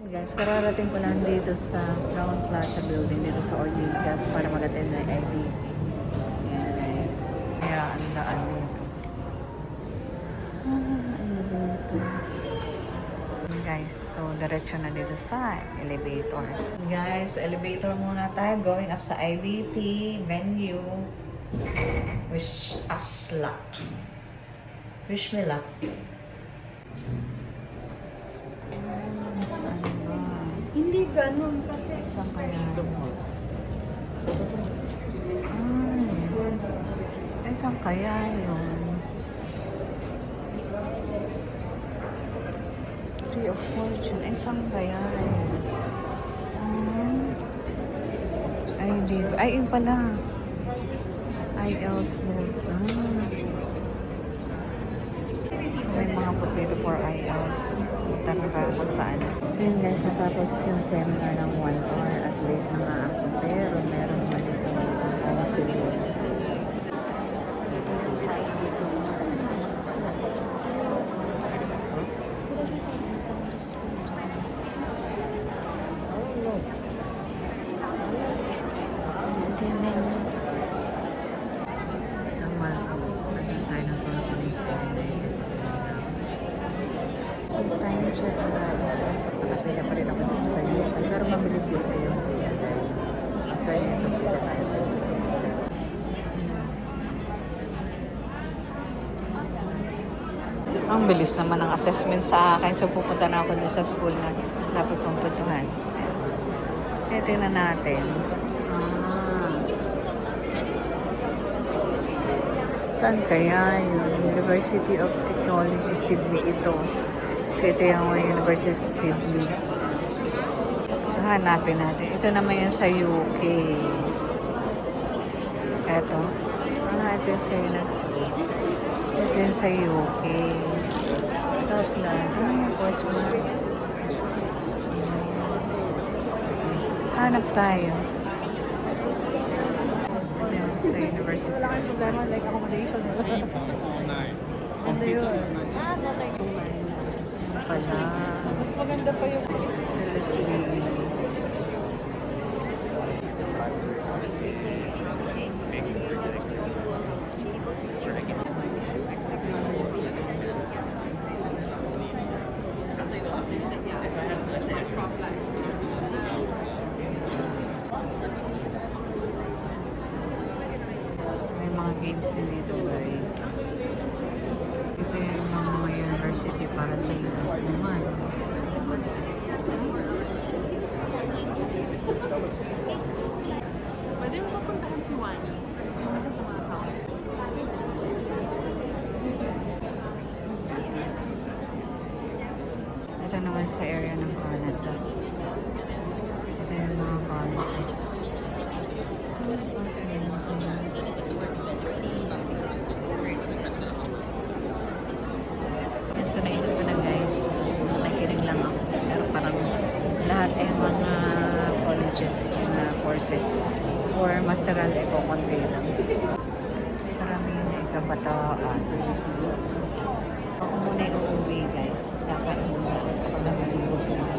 Guys, kararating ko lang dito sa Crown Plaza building dito sa Ortigas para mag-attend ng IDP. Ayan guys. Kaya ang daan dito. Ano dito? Guys, so diretso na dito sa elevator. Guys, elevator muna tayo. Going up sa IDP venue. Wish us luck. Wish me luck. Hindi ganun kasi. Saan kaya? Ay, saan kaya yun? Tree of Fortune. Ay, saan kaya yun? Ay, di. Ay, yun pala. IELTS book. So, may mga book dito for IELTS. Tanong ka kung saan. So yun guys, natapos yung seminar ng 1 hour at late na nga ako. Pero meron naman dito counseling. Sama. Naging tayo ng counseling time check na isa sa nakapila pa rin ako dito sa UK. Pero mabilis dito yung pila guys. After nito, pila tayo sa UK. Ang bilis naman ang assessment sa akin. So pupunta na ako dun sa school na dapat kong puntuhan. Kaya tingnan natin. Saan kaya yun? University of Technology, Sydney ito. So, ito yung University of Sydney. So, hanapin natin. Ito naman yung sa UK. Ito. Ito yung sa ito yung sa UK. Scotland. Ano yung Portsmouth? Hanap tayo. Ito yung sa University. Wala kang problema, like accommodation. Ano yun? Pala. Mas maganda pa yung... LSB. May mga games din dito guys. Ito yung mga university para sa US naman. Pwede mo papuntahan si Wani. Yung isa sa mga house. Ito naman sa area ng Canada. Ito yung mga colleges. So, naikot ko na guys. Nakikinig lang ako. Pero parang lahat ay mga colleges na courses or masteral eco-convey lang. Karamihan na ikabataan. Ako muna yung uuwi guys. Kakain muna ako kapag nalilimutan ako.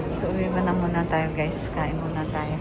So, uwi na muna tayo guys. Kain muna tayo.